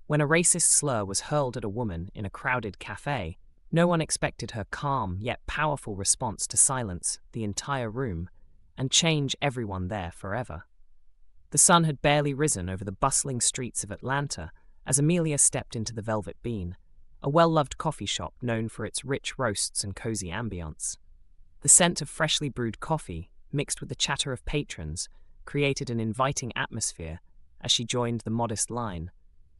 When a racist slur was hurled at a woman in a crowded cafe, no one expected her calm yet powerful response to silence the entire room and change everyone there forever. The sun had barely risen over the bustling streets of Atlanta as Amelia stepped into the Velvet Bean, a well-loved coffee shop known for its rich roasts and cozy ambience. The scent of freshly brewed coffee, mixed with the chatter of patrons, created an inviting atmosphere as she joined the modest line.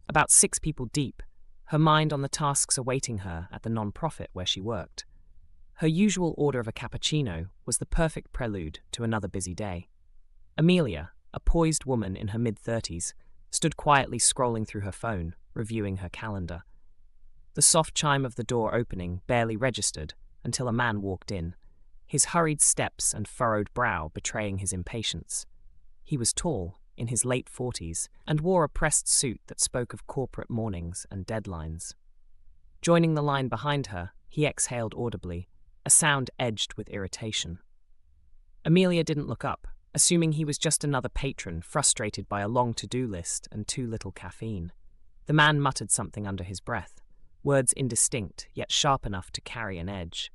About 6 people deep, her mind on the tasks awaiting her at the non-profit where she worked. Her usual order of a cappuccino was the perfect prelude to another busy day. Amelia, a poised woman in her mid-30s, stood quietly scrolling through her phone, reviewing her calendar. The soft chime of the door opening barely registered until a man walked in, his hurried steps and furrowed brow betraying his impatience. He was tall, in his late 40s, and wore a pressed suit that spoke of corporate mornings and deadlines. Joining the line behind her, he exhaled audibly, a sound edged with irritation. Amelia didn't look up, assuming he was just another patron frustrated by a long to-do list and too little caffeine. The man muttered something under his breath, words indistinct yet sharp enough to carry an edge.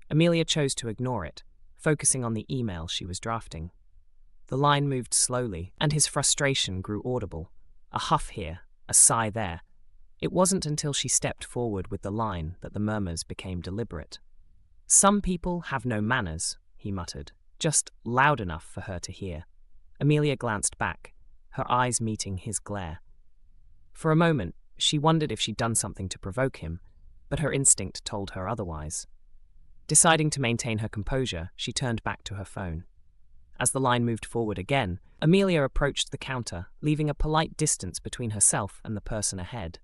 Amelia chose to ignore it, focusing on the email she was drafting. The line moved slowly, and his frustration grew audible. A huff here, a sigh there. It wasn't until she stepped forward with the line that the murmurs became deliberate. "Some people have no manners," he muttered, just loud enough for her to hear. Amelia glanced back, her eyes meeting his glare. For a moment, she wondered if she'd done something to provoke him, but her instinct told her otherwise. Deciding to maintain her composure, she turned back to her phone. As the line moved forward again, Amelia approached the counter, leaving a polite distance between herself and the person ahead.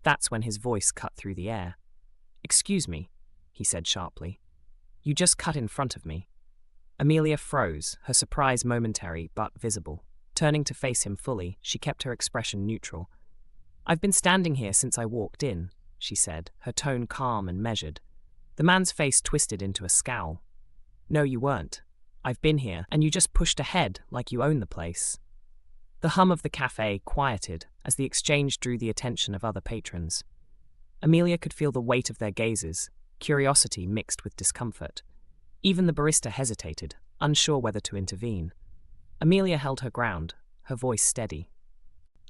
That's when his voice cut through the air. "Excuse me," he said sharply. "You just cut in front of me." Amelia froze, her surprise momentary but visible. Turning to face him fully, she kept her expression neutral. "I've been standing here since I walked in," she said, her tone calm and measured. The man's face twisted into a scowl. "No, you weren't. I've been here, and you just pushed ahead like you own the place." The hum of the cafe quieted as the exchange drew the attention of other patrons. Amelia could feel the weight of their gazes, curiosity mixed with discomfort. Even the barista hesitated, unsure whether to intervene. Amelia held her ground, her voice steady.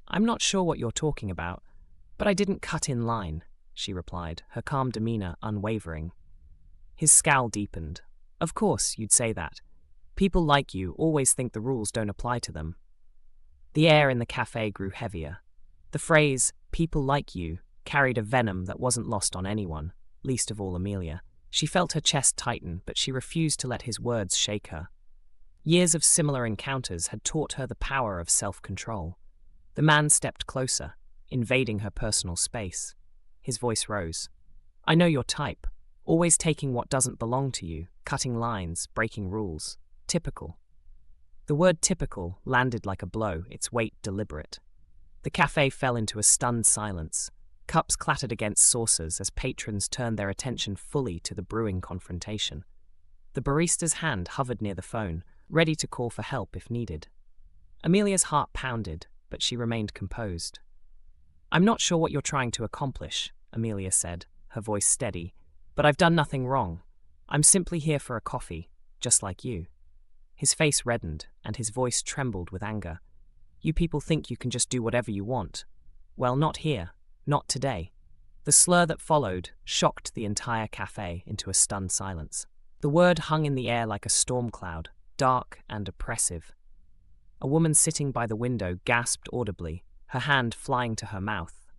"I'm not sure what you're talking about, but I didn't cut in line," she replied, her calm demeanor unwavering. His scowl deepened. "Of course, you'd say that. People like you always think the rules don't apply to them." The air in the cafe grew heavier. The phrase, "people like you," carried a venom that wasn't lost on anyone, least of all Amelia. She felt her chest tighten, but she refused to let his words shake her. Years of similar encounters had taught her the power of self-control. The man stepped closer, invading her personal space. His voice rose. "I know your type, always taking what doesn't belong to you, cutting lines, breaking rules. Typical." The word typical landed like a blow, its weight deliberate. The cafe fell into a stunned silence. Cups clattered against saucers as patrons turned their attention fully to the brewing confrontation. The barista's hand hovered near the phone, ready to call for help if needed. Amelia's heart pounded, but she remained composed. "I'm not sure what you're trying to accomplish," Amelia said, her voice steady, "but I've done nothing wrong. I'm simply here for a coffee, just like you." His face reddened, and his voice trembled with anger. "You people think you can just do whatever you want. Well, not here. Not today." The slur that followed shocked the entire cafe into a stunned silence. The word hung in the air like a storm cloud, dark and oppressive. A woman sitting by the window gasped audibly, her hand flying to her mouth.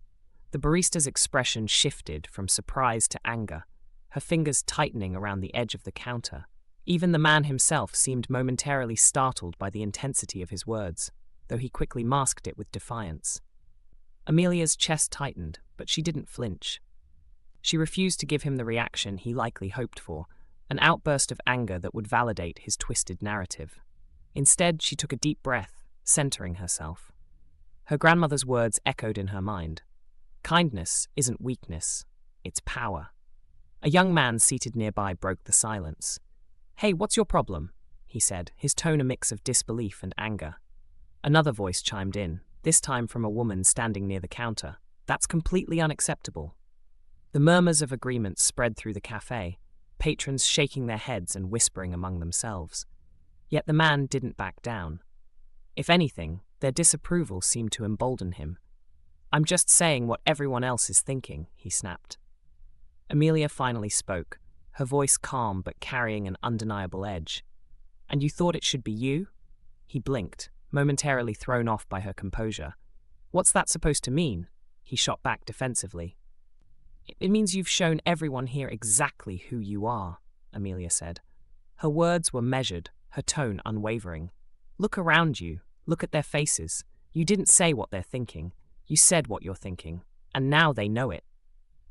The barista's expression shifted from surprise to anger, her fingers tightening around the edge of the counter. Even the man himself seemed momentarily startled by the intensity of his words, though he quickly masked it with defiance. Amelia's chest tightened, but she didn't flinch. She refused to give him the reaction he likely hoped for, an outburst of anger that would validate his twisted narrative. Instead, she took a deep breath, centering herself. Her grandmother's words echoed in her mind. "Kindness isn't weakness, it's power." A young man seated nearby broke the silence. "Hey, what's your problem?" he said, his tone a mix of disbelief and anger. Another voice chimed in, this time from a woman standing near the counter. That's completely unacceptable. The murmurs of agreement spread through the cafe, patrons shaking their heads and whispering among themselves. Yet the man didn't back down. If anything, their disapproval seemed to embolden him. "I'm just saying what everyone else is thinking," he snapped. Amelia finally spoke, her voice calm but carrying an undeniable edge. "And you thought it should be you?" He blinked, momentarily thrown off by her composure. "What's that supposed to mean?" He shot back defensively. "It means you've shown everyone here exactly who you are," Amelia said. Her words were measured, her tone unwavering. "Look around you. Look at their faces. You didn't say what they're thinking. You said what you're thinking. And now they know it."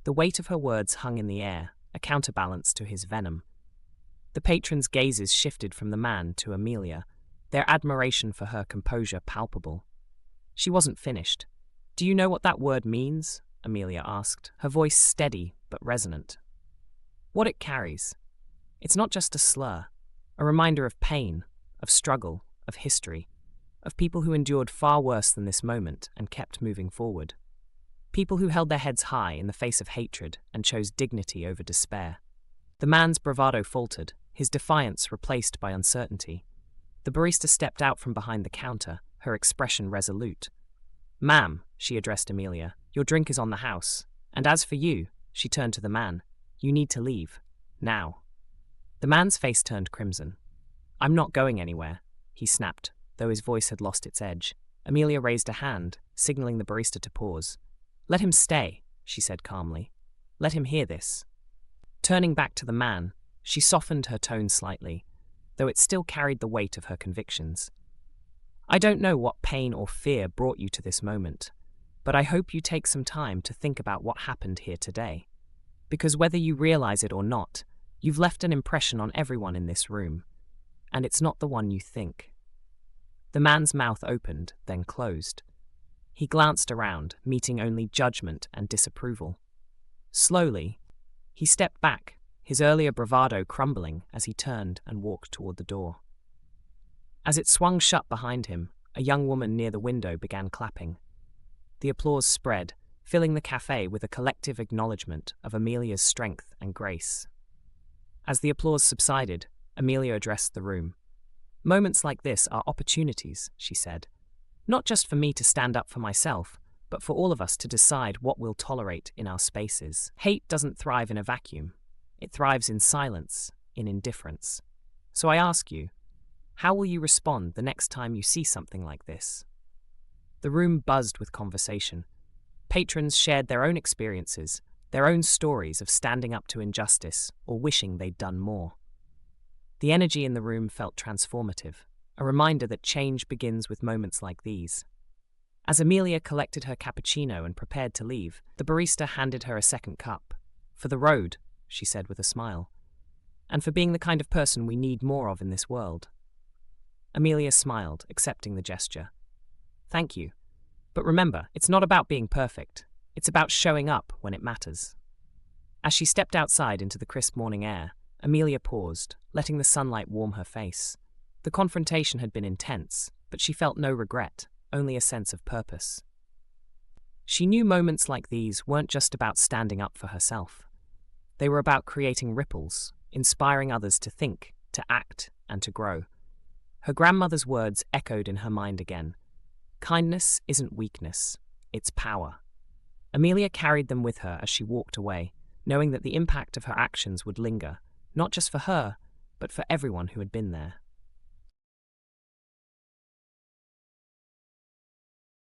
The weight of her words hung in the air, a counterbalance to his venom. The patrons' gazes shifted from the man to Amelia, their admiration for her composure palpable. She wasn't finished. "Do you know what that word means?" Amelia asked, her voice steady but resonant. "What it carries. It's not just a slur, a reminder of pain, of struggle, of history, of people who endured far worse than this moment and kept moving forward. People who held their heads high in the face of hatred and chose dignity over despair." The man's bravado faltered, his defiance replaced by uncertainty. The barista stepped out from behind the counter, her expression resolute. "Ma'am," she addressed Amelia, "your drink is on the house. And as for you," she turned to the man, "you need to leave. Now." The man's face turned crimson. "I'm not going anywhere," he snapped, though his voice had lost its edge. Amelia raised a hand, signaling the barista to pause. "Let him stay," she said calmly. "Let him hear this." Turning back to the man, she softened her tone slightly, though it still carried the weight of her convictions. "I don't know what pain or fear brought you to this moment, but I hope you take some time to think about what happened here today. Because whether you realize it or not, you've left an impression on everyone in this room, and it's not the one you think." The man's mouth opened, then closed. He glanced around, meeting only judgment and disapproval. Slowly, he stepped back, his earlier bravado crumbling as he turned and walked toward the door. As it swung shut behind him, a young woman near the window began clapping. The applause spread, filling the cafe with a collective acknowledgement of Amelia's strength and grace. As the applause subsided, Amelia addressed the room. "Moments like this are opportunities," she said. "Not just for me to stand up for myself, but for all of us to decide what we'll tolerate in our spaces. Hate doesn't thrive in a vacuum. It thrives in silence, in indifference. So I ask you, how will you respond the next time you see something like this?" The room buzzed with conversation. Patrons shared their own experiences, their own stories of standing up to injustice or wishing they'd done more. The energy in the room felt transformative, a reminder that change begins with moments like these. As Amelia collected her cappuccino and prepared to leave, the barista handed her a second cup. "For the road," she said with a smile, "and for being the kind of person we need more of in this world." Amelia smiled, accepting the gesture. "Thank you. But remember, it's not about being perfect. It's about showing up when it matters." As she stepped outside into the crisp morning air, Amelia paused, letting the sunlight warm her face. The confrontation had been intense, but she felt no regret, only a sense of purpose. She knew moments like these weren't just about standing up for herself. They were about creating ripples, inspiring others to think, to act, and to grow. Her grandmother's words echoed in her mind again. Kindness isn't weakness, it's power. Amelia carried them with her as she walked away, knowing that the impact of her actions would linger, not just for her, but for everyone who had been there.